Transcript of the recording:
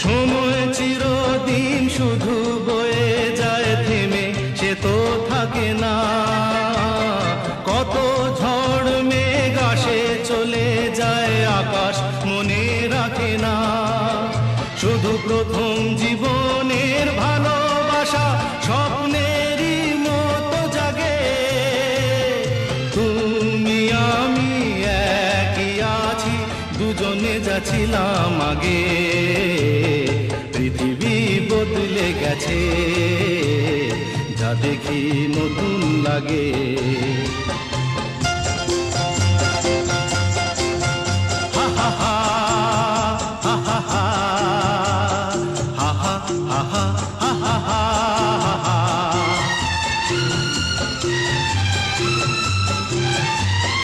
সময় চিরদিন শুধু বয়ে যায় থেমে, সে তো থাকে না। কত ঝড় মেঘ আসে চলে যায়, আকাশ মনে রাখে না। শুধু প্রথম জীবনের ভালোবাসা স্বপ্নেরই মতো জাগে। তুমি আমি একই আছি, দুজনে যাচ্ছিলাম আগে। পৃথিবী বদলে গেছে, যা দেখি নতুন লাগে।